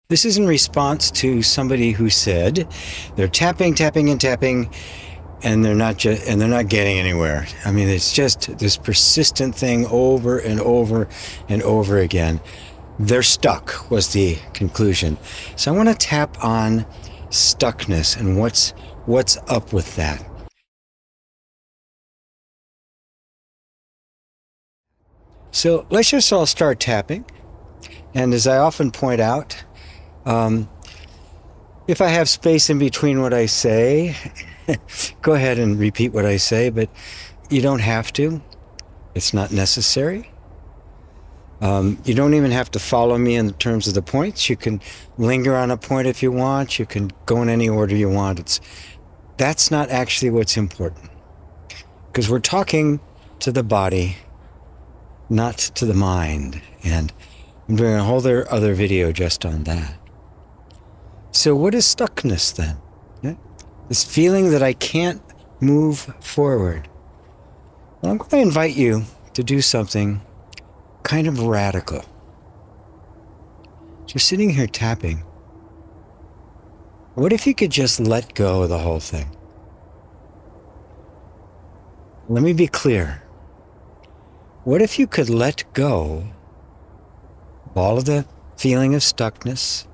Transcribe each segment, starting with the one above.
This is in response to somebody who said they're tapping, tapping, and tapping, and they're not getting anywhere. I mean, it's just this persistent thing over and over and over again. They're stuck, was the conclusion. So I want to tap on stuckness and what's up with that. So let's just all start tapping. And as I often point out, if I have space in between what I say, go ahead and repeat what I say, but you don't have to. It's not necessary. You don't even have to follow me in terms of the points. You can linger on a point if you want. You can go in any order you want. That's not actually what's important. Because we're talking to the body, not to the mind. And I'm doing a whole other video just on that. So what is stuckness then? Yeah? This feeling that I can't move forward. Well, I'm going to invite you to do something kind of radical. So you're sitting here tapping. What if you could just let go of the whole thing? Let me be clear. What if you could let go of all of the feeling of stuckness,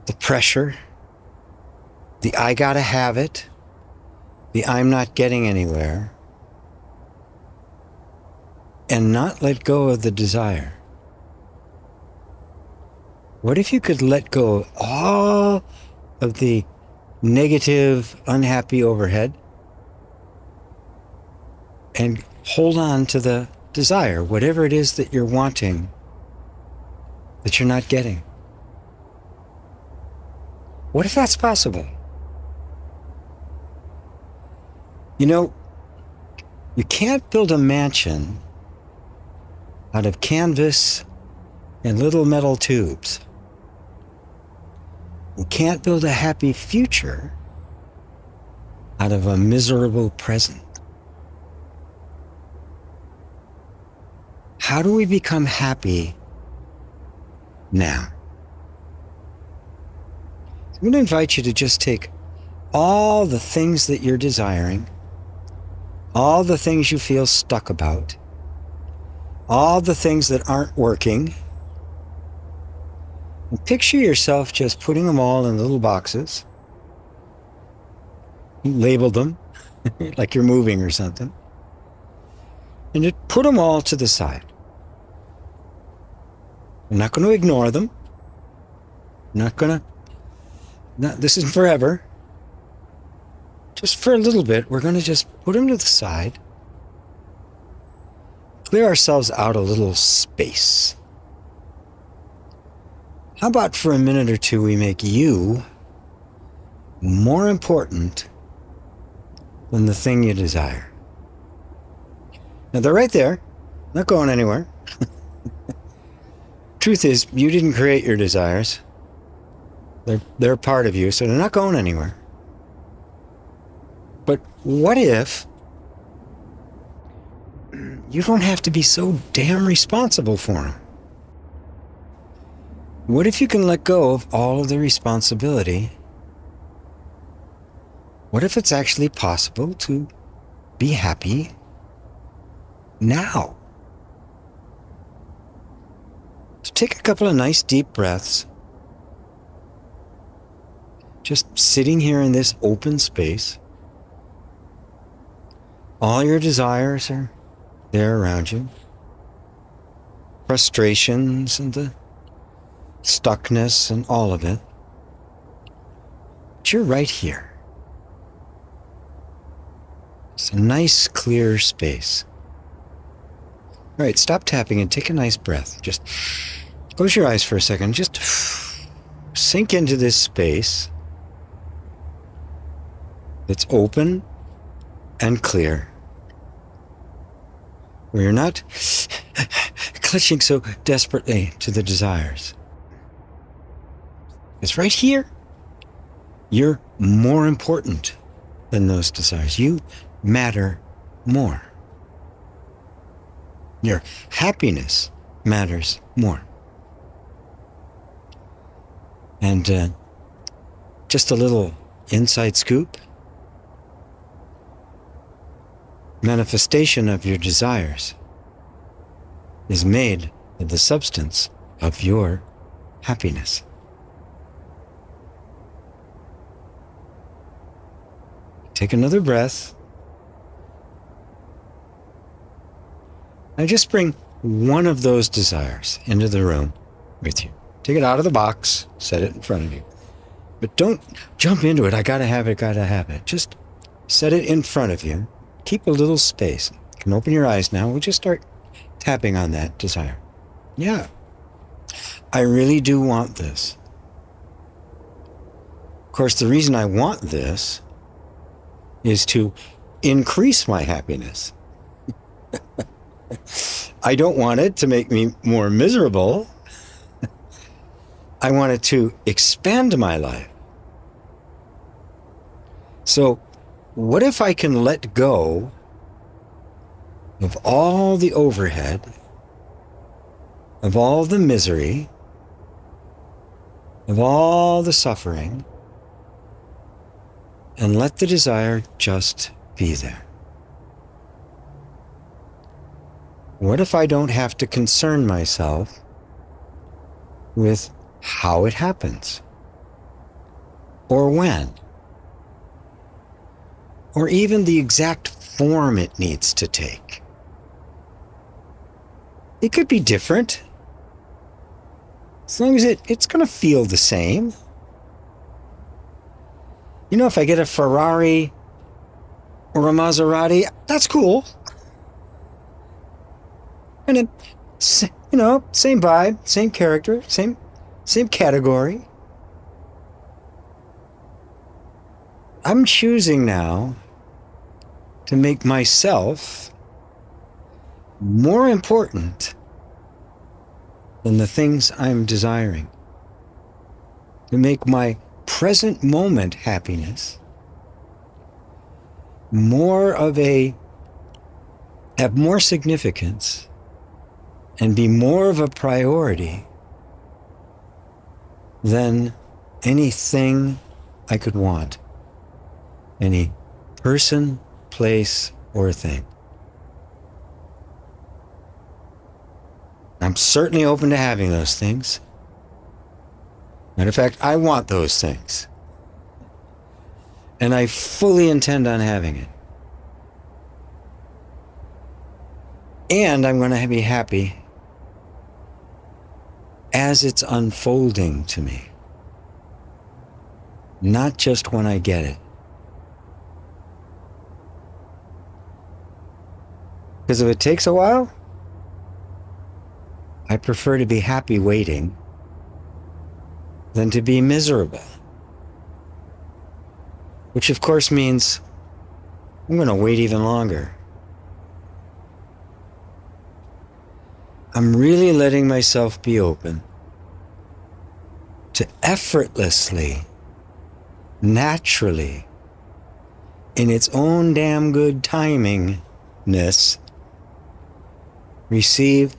the pressure, the I gotta have it, the I'm not getting anywhere, and not let go of the desire? What if you could let go of all of the negative, unhappy overhead and hold on to the desire, whatever it is that you're wanting, that you're not getting? What if that's possible? You know, you can't build a mansion out of canvas and little metal tubes. You can't build a happy future out of a miserable present. How do we become happy now? I'm going to invite you to just take all the things that you're desiring, all the things you feel stuck about, all the things that aren't working, and picture yourself just putting them all in little boxes. Label them like you're moving or something, and just put them all to the side. I'm not going to ignore them. This isn't forever. Just for a little bit, we're going to just put them to the side. Clear ourselves out a little space. How about for a minute or two we make you more important than the thing you desire? Now they're right there, not going anywhere. Truth is, you didn't create your desires. They're a part of you, so they're not going anywhere. But what if you don't have to be so damn responsible for them? What if you can let go of all of the responsibility? What if it's actually possible to be happy now? So take a couple of nice deep breaths. Just sitting here in this open space. All your desires are there around you. Frustrations and the stuckness and all of it. But you're right here. It's a nice, clear space. All right, stop tapping and take a nice breath. Just close your eyes for a second. Just sink into this space that's open and clear, where you're not clutching so desperately to the desires. It's right here. You're more important than those desires. You matter more. Your happiness matters more. And just a little inside scoop. Manifestation of your desires is made of the substance of your happiness. Take another breath. Now just bring one of those desires into the room with you. Take it out of the box, set it in front of you. But don't jump into it. I gotta have it, gotta have it. Just set it in front of you. Keep a little space. You can open your eyes now. We'll just start tapping on that desire. Yeah, I really do want this. Of course, the reason I want this is to increase my happiness. I don't want it to make me more miserable. I want it to expand my life. So, what if I can let go of all the overhead, of all the misery, of all the suffering, and let the desire just be there? What if I don't have to concern myself with how it happens, or when, or even the exact form it needs to take? It could be different, as long as it's going to feel the same. You know, if I get a Ferrari or a Maserati, that's cool. And it, you know, same vibe, same character, same category. I'm choosing now to make myself more important than the things I'm desiring. To make my present moment happiness have more significance and be more of a priority than anything I could want, any person, place, or thing. I'm certainly open to having those things. Matter of fact, I want those things. And I fully intend on having it. And I'm going to be happy as it's unfolding to me, not just when I get it. Because if it takes a while, I prefer to be happy waiting than to be miserable. Which of course means I'm going to wait even longer. I'm really letting myself be open to effortlessly, naturally, in its own damn good timingness, receive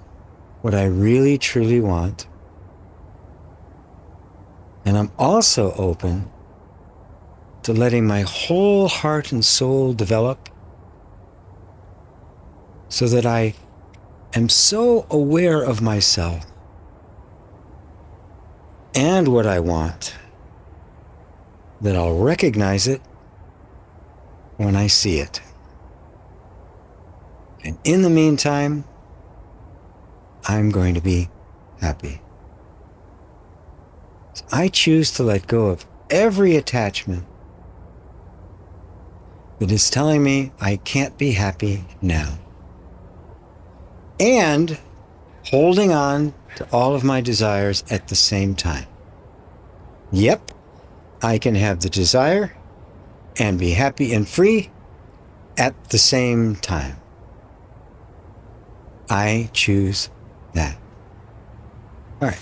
what I really truly want. And I'm also open to letting my whole heart and soul develop so that I am so aware of myself and what I want that I'll recognize it when I see it. And in the meantime, I'm going to be happy. So I choose to let go of every attachment that is telling me I can't be happy now, and holding on to all of my desires at the same time. Yep, I can have the desire and be happy and free at the same time. I choose that. All right,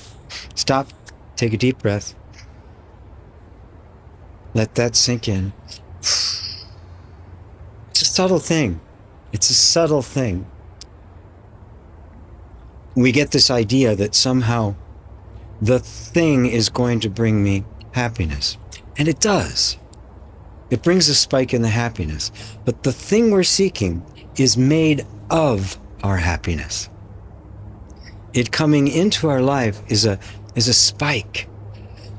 stop, take a deep breath. Let that sink in. It's a subtle thing. It's a subtle thing. We get this idea that somehow the thing is going to bring me happiness. And it does. It brings a spike in the happiness. But the thing we're seeking is made of our happiness. It coming into our life is a spike.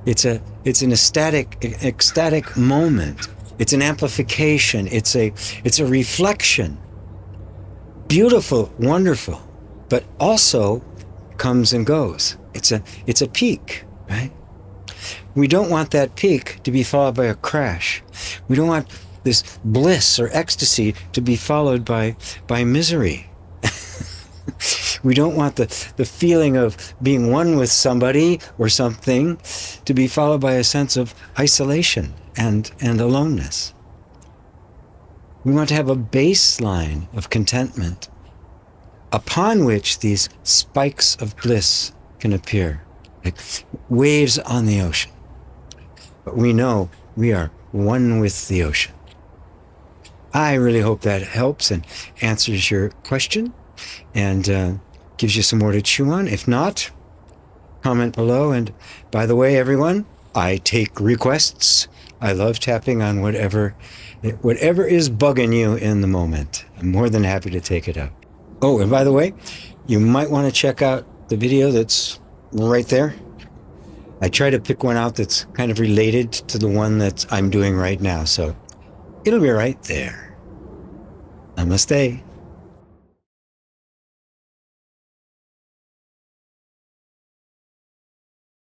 It's an ecstatic moment. It's an amplification. It's a reflection. Beautiful, wonderful, but also comes and goes. It's a peak, right? We don't want that peak to be followed by a crash. We don't want this bliss or ecstasy to be followed by misery. We don't want the feeling of being one with somebody or something to be followed by a sense of isolation and aloneness. We want to have a baseline of contentment upon which these spikes of bliss can appear, like waves on the ocean. But we know we are one with the ocean. I really hope that helps and answers your question and gives you some more to chew on. If not, comment below. And by the way, everyone, I take requests. I love tapping on whatever is bugging you in the moment. I'm more than happy to take it up. Oh, and by the way, you might want to check out the video that's right there. I try to pick one out that's kind of related to the one that I'm doing right now, so it'll be right there. Namaste.